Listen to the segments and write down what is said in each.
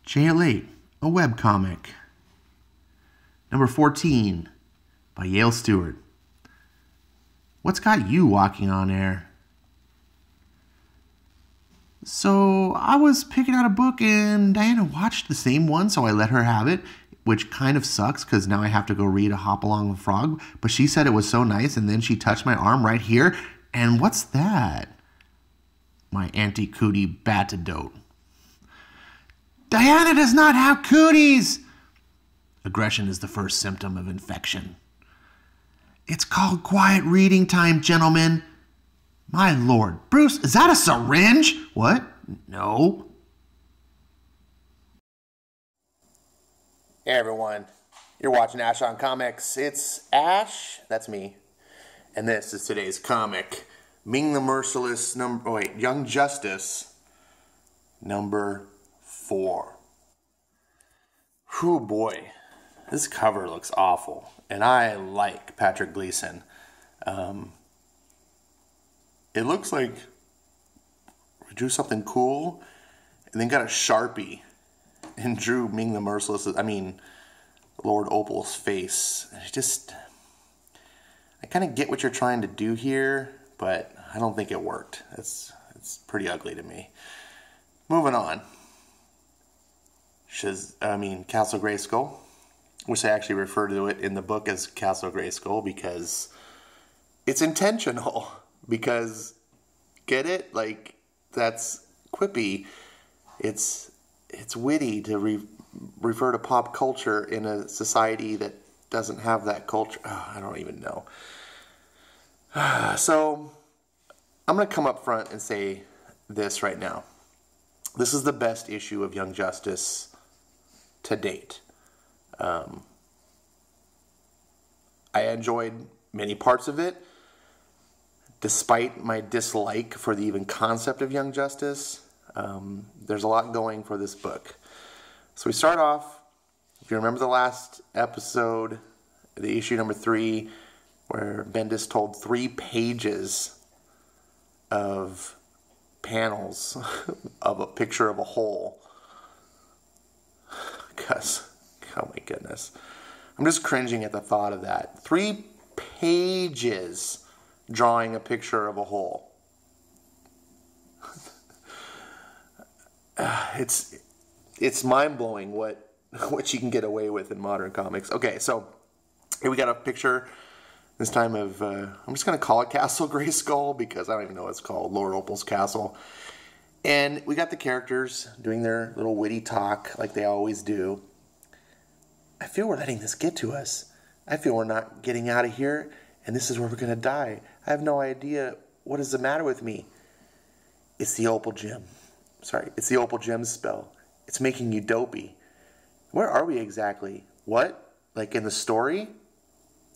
JL8, a webcomic. Number 14, by Yale Stewart. What's got you walking on air? So, I was picking out a book and Diana watched the same one, so I let her have it, which kind of sucks because now I have to go read A Hop Along the Frog, but she said it was so nice, and then she touched my arm right here, and what's that? My Auntie Cootie Batidote. Diana does not have cooties! Aggression is the first symptom of infection. It's called quiet reading time, gentlemen. My lord. Bruce, is that a syringe? What? No. Hey everyone, you're watching Ash on Comics. It's Ash, that's me, and this is today's comic, Ming the Merciless, Young Justice, number 4. Whew boy, this cover looks awful, and I like Patrick Gleason. It looks like we drew something cool, and then got a Sharpie, and drew Ming the Merciless, Lord Opal's face. I kind of get what you're trying to do here, but I don't think it worked. It's pretty ugly to me. Moving on. Castle Grayskull, which I actually refer to it in the book as Castle Grayskull because it's intentional. Because, get it? Like, that's quippy. It's witty to refer to pop culture in a society that doesn't have that culture. Oh, I don't even know. So, I'm going to come up front and say this right now. This is the best issue of Young Justice to date. I enjoyed many parts of it, despite my dislike for the even concept of Young Justice. There's a lot going for this book. So we start off, if you remember the last episode, the issue number 3, where Bendis told 3 pages of panels of a picture of a hole. Because, oh my goodness. I'm just cringing at the thought of that. 3 pages drawing a picture of a hole. It's mind-blowing what you can get away with in modern comics. Okay, so here we got a picture this time of, I'm just going to call it Castle Grayskull because I don't even know what it's called, Lord Opal's castle. And we got the characters doing their little witty talk like they always do. I feel we're letting this get to us. I feel we're not getting out of here, and this is where we're going to die. I have no idea what is the matter with me. It's the Opal Gem. It's the Opal Gem spell. It's making you dopey. Where are we exactly? What? Like in the story?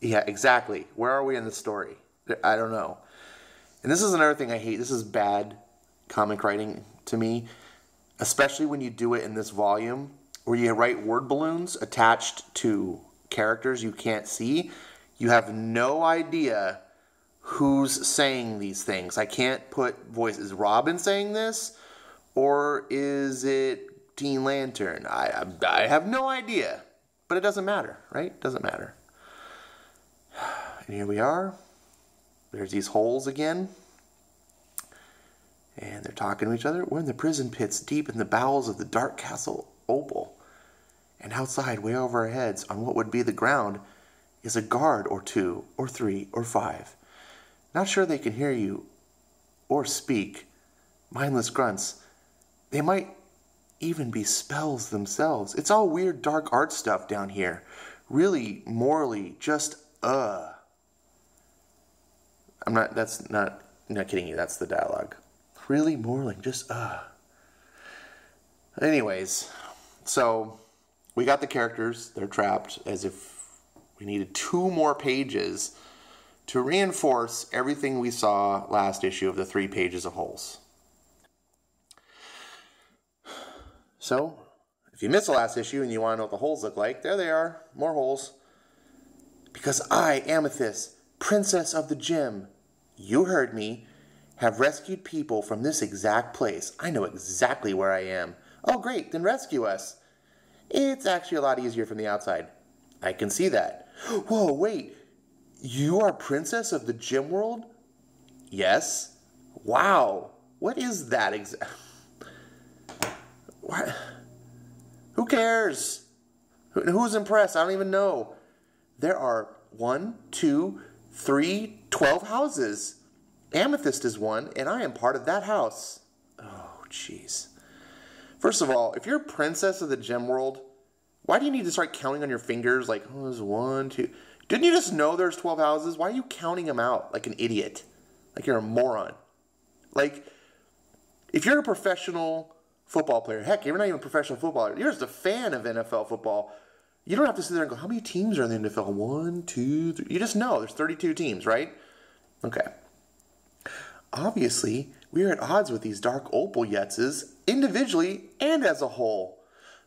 Yeah, exactly. Where are we in the story? I don't know. And this is another thing I hate. This is bad comic writing to me, especially when you do it in this volume, where you write word balloons attached to characters you can't see. You have no idea who's saying these things. I can't put voice. Is Robin saying this? Or is it Teen Lantern? I have no idea. But it doesn't matter, right? It doesn't matter. And here we are. There's these holes again. And they're talking to each other. We're in the prison pits deep in the bowels of the dark castle Opal. And outside, way over our heads, on what would be the ground, is a guard or 2 or 3 or 5. Not sure they can hear you or speak. Mindless grunts. They might even be spells themselves. It's all weird dark art stuff down here. Really, morally, just I'm not kidding you, that's the dialogue. Really, morally, just Anyways, so we got the characters. They're trapped as if we needed 2 more pages to reinforce everything we saw last issue of the 3 pages of holes. So, if you missed the last issue and you want to know what the holes look like, there they are, more holes. Because I, Amethyst, Princess of the Gem, you heard me, have rescued people from this exact place. I know exactly where I am. Oh, great, then rescue us. It's actually a lot easier from the outside. I can see that. Whoa, wait. You are princess of the gym world? Yes. Wow. What is that exact? What? Who cares? Who's impressed? I don't even know. There are 1, 2, 3, 12 houses. Amethyst is one, and I am part of that house. Oh, jeez. First of all, if you're a princess of the gem world, why do you need to start counting on your fingers like, oh, there's 1, 2... Didn't you just know there's 12 houses? Why are you counting them out like an idiot? Like you're a moron. Like, if you're a professional football player, heck, you're not even a professional footballer, you're just a fan of NFL football, you don't have to sit there and go, how many teams are in the NFL? 1, 2, 3... You just know there's 32 teams, right? Okay. Obviously, we are at odds with these dark opal yetzes, individually and as a whole.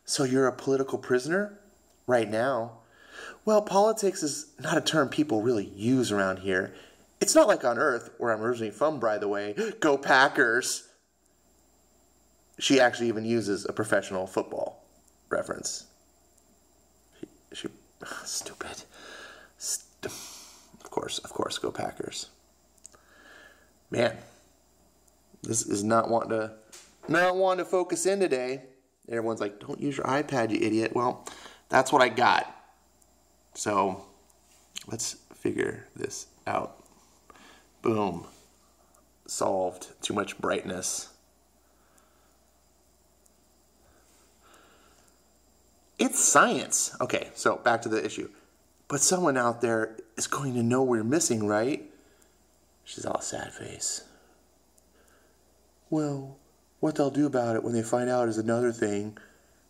So you're a political prisoner? Right now. Well, politics is not a term people really use around here. It's not like on Earth, where I'm originally from, by the way. Go Packers! She actually even uses a professional football reference. She stupid. Of course, go Packers. Man, this is not wanting to focus in today. Everyone's like, don't use your iPad, you idiot. Well, that's what I got. So, let's figure this out. Boom. Solved. Too much brightness. It's science. Okay, so back to the issue. But someone out there is going to know we're missing, right? She's all sad face. Well, what they'll do about it when they find out is another thing.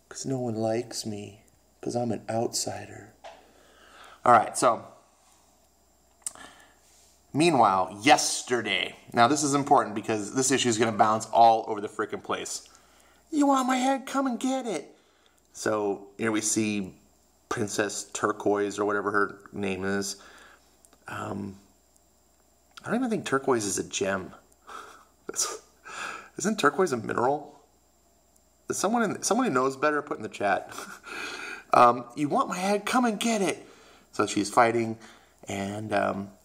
Because no one likes me. Because I'm an outsider. Alright, so. Meanwhile, yesterday. Now this is important because this issue is going to bounce all over the frickin' place. You want my head? Come and get it. So here we see Princess Turquoise or whatever her name is. I don't even think turquoise is a gem. Isn't turquoise a mineral? Is someone who knows better put in the chat. You want my head? Come and get it. So she's fighting, and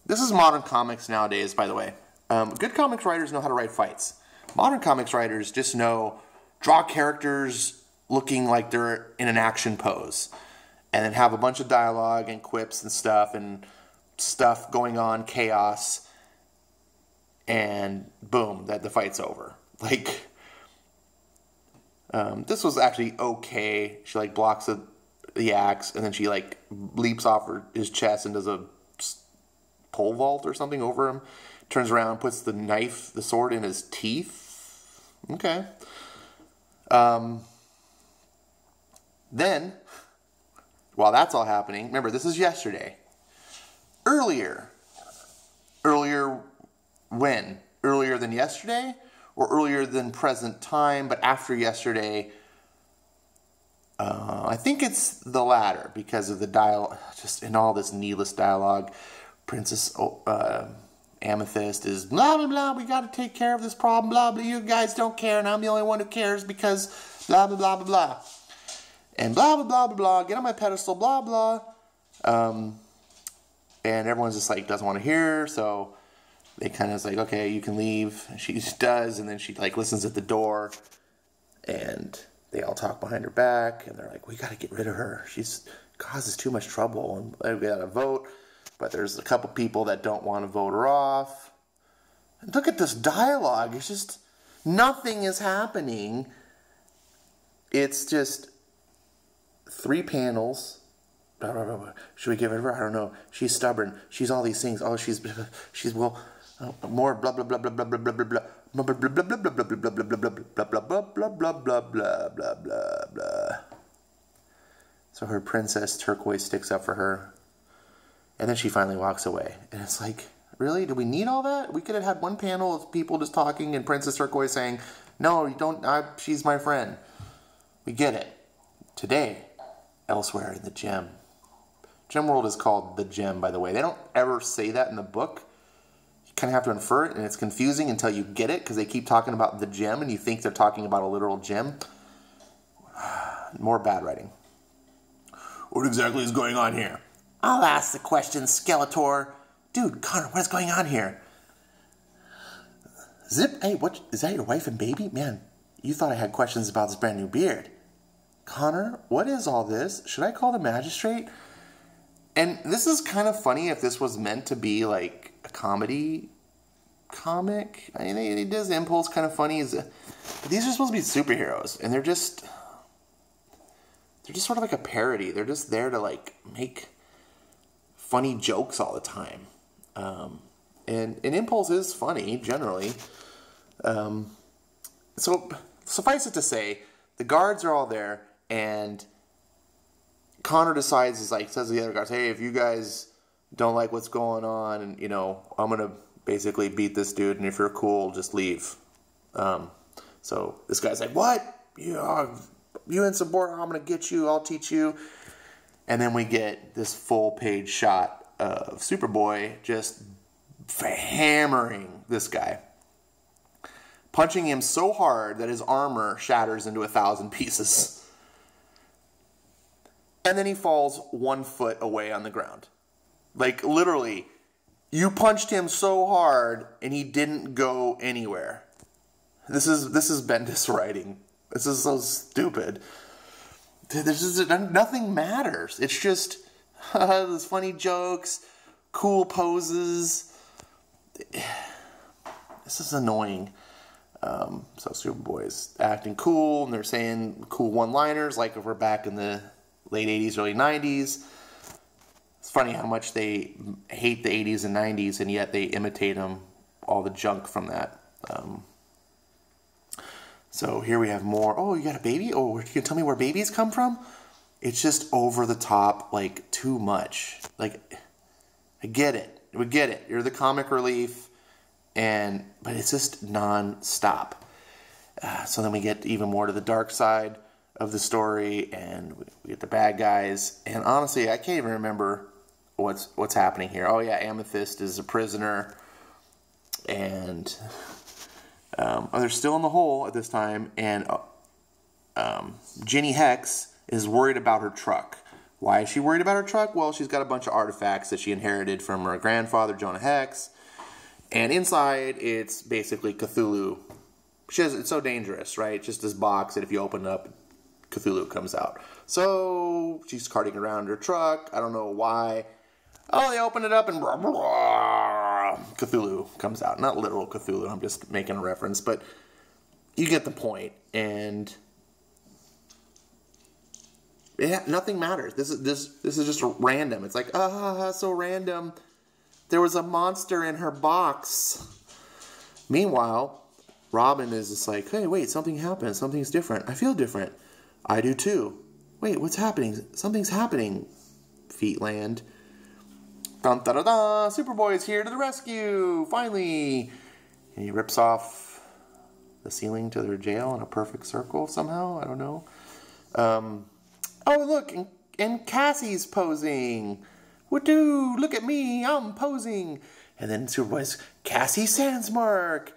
this is modern comics nowadays, by the way. Good comics writers know how to write fights. Modern comics writers just know draw characters looking like they're in an action pose, and then have a bunch of dialogue and quips and stuff going on, chaos, and boom, that the fight's over. Like, this was actually okay. She like blocks the axe, and then she like leaps off his chest and does a pole vault or something over him. Turns around, puts the sword in his teeth. Okay. Then, while that's all happening, remember this is yesterday. Earlier when? Earlier than yesterday? Or earlier than present time, but after yesterday? I think it's the latter because of the dialogue, just in all this needless dialogue. Princess Amethyst is blah, blah, blah, we got to take care of this problem, blah, blah, you guys don't care, and I'm the only one who cares because blah, blah, blah, blah, blah. And blah, blah, blah, blah, blah, get on my pedestal, blah, blah. And everyone's just like, doesn't want to hear her, so they kind of like, okay, you can leave. And she does, and then she like listens at the door, and they all talk behind her back, and they're like, we got to get rid of her. She's causes too much trouble, and we got to vote. But there's a couple people that don't want to vote her off. And look at this dialogue. It's just, nothing is happening. It's just 3 panels. Blah, blah, blah, blah. Should we give it to her? I don't know. She's stubborn. She's all these things. Oh, she's well, more blah, blah, blah, blah, blah, blah, blah, blah, blah. Blah blah blah blah blah blah blah blah blah blah blah blah blah blah blah blah blah blah. So her princess Turquoise sticks up for her, and then she finally walks away. And it's like, really? Do we need all that? We could have had one panel of people just talking and Princess Turquoise saying, "No, you don't. She's my friend." We get it. Today, elsewhere in the gem. Gem World is called the Gem, by the way. They don't ever say that in the book. Kind of have to infer it, and it's confusing until you get it because they keep talking about the gem and you think they're talking about a literal gem. More bad writing. What exactly is going on here? I'll ask the question, Skeletor. Dude, Connor, what is going on here? Zip, hey, what, is that your wife and baby? Man, you thought I had questions about this brand new beard. Connor, what is all this? Should I call the magistrate? And this is kind of funny if this was meant to be like a comedy comic. I mean, it does Impulse kind of funny. But these are supposed to be superheroes, and they're just sort of like a parody. They're just there to like make funny jokes all the time. And Impulse is funny generally. So suffice it to say, the guards are all there, and Connor decides, says to the other guards, hey, if you guys don't like what's going on, and, you know, I'm going to basically beat this dude, and if you're cool, just leave. So this guy's like, what? You insubordinate, I'm going to get you, I'll teach you. And then we get this full page shot of Superboy just hammering this guy, punching him so hard that his armor shatters into 1,000 pieces. And then he falls 1 foot away on the ground. Like, literally, you punched him so hard and he didn't go anywhere. This is Bendis writing. This is so stupid. Nothing matters. It's just those funny jokes, cool poses. This is annoying. So Superboy's acting cool, and they're saying cool one-liners, like if we're back in the late 80s, early 90s. It's funny how much they hate the 80s and 90s, and yet they imitate them, all the junk from that. So here we have more. Oh, you got a baby? Oh, you can tell me where babies come from? It's just over the top, like, too much. Like, I get it. We get it. You're the comic relief, but it's just non-stop. So then we get even more to the dark side of the story, and we get the bad guys. And honestly, I can't even remember what's happening here. Oh yeah, Amethyst is a prisoner, and they're still in the hole at this time. And Ginny Hex is worried about her truck. Why is she worried about her truck? Well, she's got a bunch of artifacts that she inherited from her grandfather, Jonah Hex. And inside, it's basically Cthulhu. It's so dangerous, right? Just this box that if you open it up, Cthulhu comes out. So she's carting around her truck. I don't know why. Oh, they open it up and Cthulhu comes out. Not literal Cthulhu. I'm just making a reference, but you get the point. And yeah, nothing matters. This is just random. It's like so random. There was a monster in her box. Meanwhile, Robin is just like, hey, wait, something happened. Something's different. I feel different. I do too. Wait, what's happening? Something's happening. Feet land. Dun da da da! Superboy is here to the rescue! Finally! And he rips off the ceiling to their jail in a perfect circle somehow. I don't know. Oh, look! And Cassie's posing! Woo-doo! Look at me! I'm posing! And then Superboy's Cassie Sandsmark!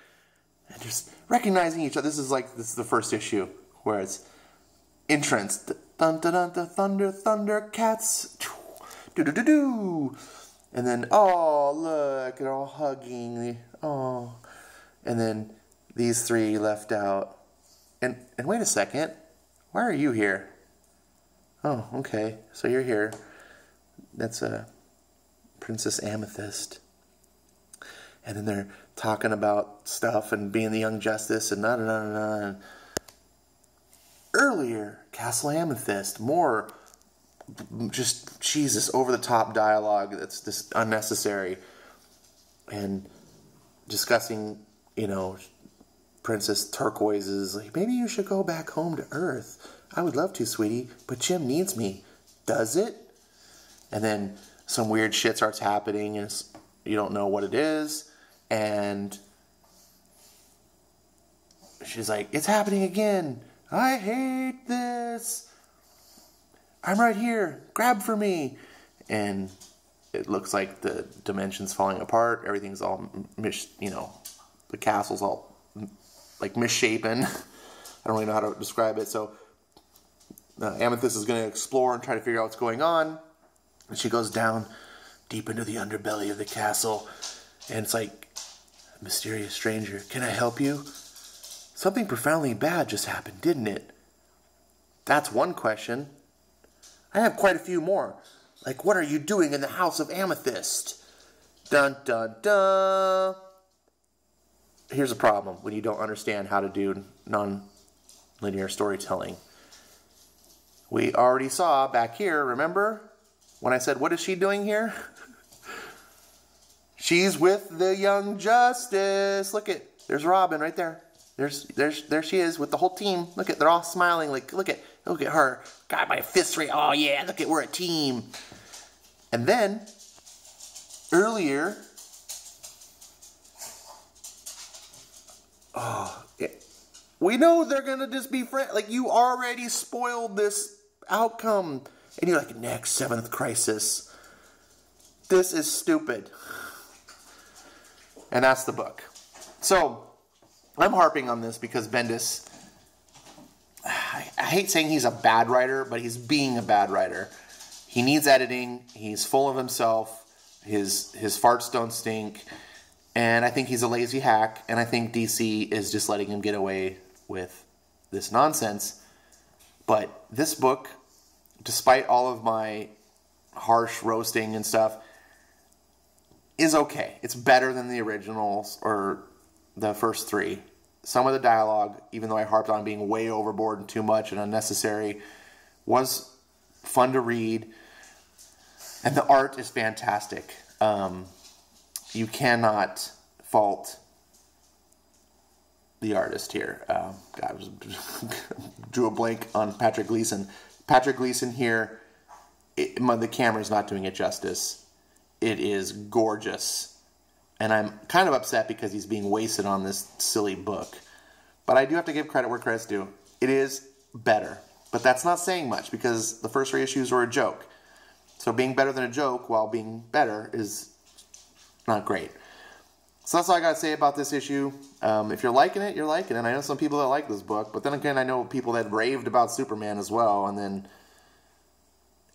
And just recognizing each other. This is the first issue where it's entrance. Dun dun dun dun, thunder, thunder, cats. Do do do do. And then, oh, look, they're all hugging. Oh. And then these three left out. And wait a second. Why are you here? Oh, okay. So you're here. That's Princess Amethyst. And then they're talking about stuff and being the Young Justice and na-na-na-na-na. Earlier, Castle Amethyst, more just, Jesus, over-the-top dialogue that's just unnecessary. And discussing, Princess Turquoise is like, maybe you should go back home to Earth. I would love to, sweetie, but Jim needs me. Does it? And then some weird shit starts happening, and you don't know what it is. And she's like, it's happening again. I hate this. I'm right here. Grab for me. And it looks like the dimension's falling apart. Everything's all, the castle's all like misshapen. I don't really know how to describe it. So Amethyst is going to explore and try to figure out what's going on. And she goes down deep into the underbelly of the castle. And it's like, mysterious stranger, can I help you? Something profoundly bad just happened, didn't it? That's one question. I have quite a few more. Like, what are you doing in the house of Amethyst? Dun, dun, dun. Here's a problem when you don't understand how to do non-linear storytelling. We already saw back here, remember? When I said, what is she doing here? She's with the young justice. Look at, there's Robin right there. There she is with the whole team. Look at, they're all smiling. Like, look at her. Got my fist right. Oh yeah, look at, we're a team. And then earlier, we know they're gonna just be friends. Like, you already spoiled this outcome, and you're like, next seventh crisis. This is stupid. And that's the book. So I'm harping on this because Bendis, I hate saying he's a bad writer, but he's being a bad writer. He needs editing. He's full of himself. His farts don't stink. And I think he's a lazy hack. And I think DC is just letting him get away with this nonsense. But this book, despite all of my harsh roasting and stuff, is okay. It's better than the originals or the first three. Some of the dialogue, even though I harped on being way overboard and too much and unnecessary, was fun to read. And the art is fantastic. You cannot fault the artist here. I drew a blank on Patrick Gleason. Patrick Gleason here, the camera's not doing it justice. It is gorgeous. And I'm kind of upset because he's being wasted on this silly book. But I do have to give credit where credit's due. It is better. But that's not saying much because the first three issues were a joke. So being better than a joke while being better is not great. So that's all I got to say about this issue. If you're liking it, you're liking it. And I know some people that like this book. But then again, I know people that raved about Superman as well. And then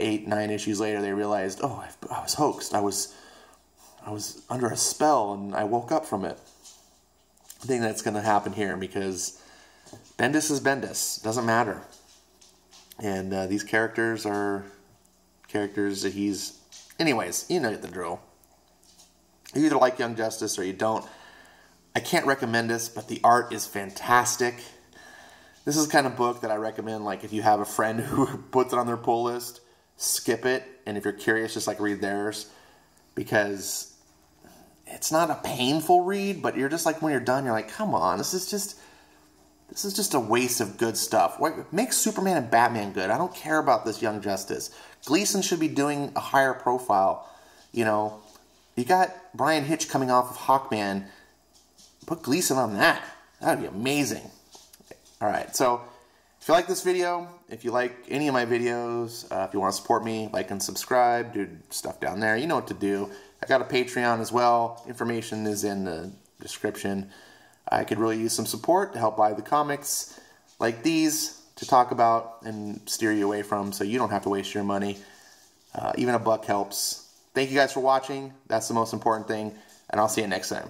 8, 9 issues later, they realized, oh, I was hoaxed. I was under a spell, and I woke up from it. I think that's going to happen here because Bendis is Bendis. Doesn't matter. And these characters are characters that he's... Anyways, you know the drill. You either like Young Justice or you don't. I can't recommend this, but the art is fantastic. This is the kind of book that I recommend, like, if you have a friend who puts it on their pull list, skip it, and if you're curious, just like read theirs, because it's not a painful read, but you're just like, when you're done, you're like, come on, this is just a waste of good stuff. Make Superman and Batman good. I don't care about this Young Justice. Gleason should be doing a higher profile. You know, you got Brian Hitch coming off of Hawkman. Put Gleason on that. That would be amazing. All right, so if you like this video, if you like any of my videos, if you want to support me, like and subscribe, do stuff down there. You know what to do. I got a Patreon as well. Information is in the description. I could really use some support to help buy the comics like these to talk about and steer you away from so you don't have to waste your money. Even $1 helps. Thank you guys for watching. That's the most important thing, and I'll see you next time.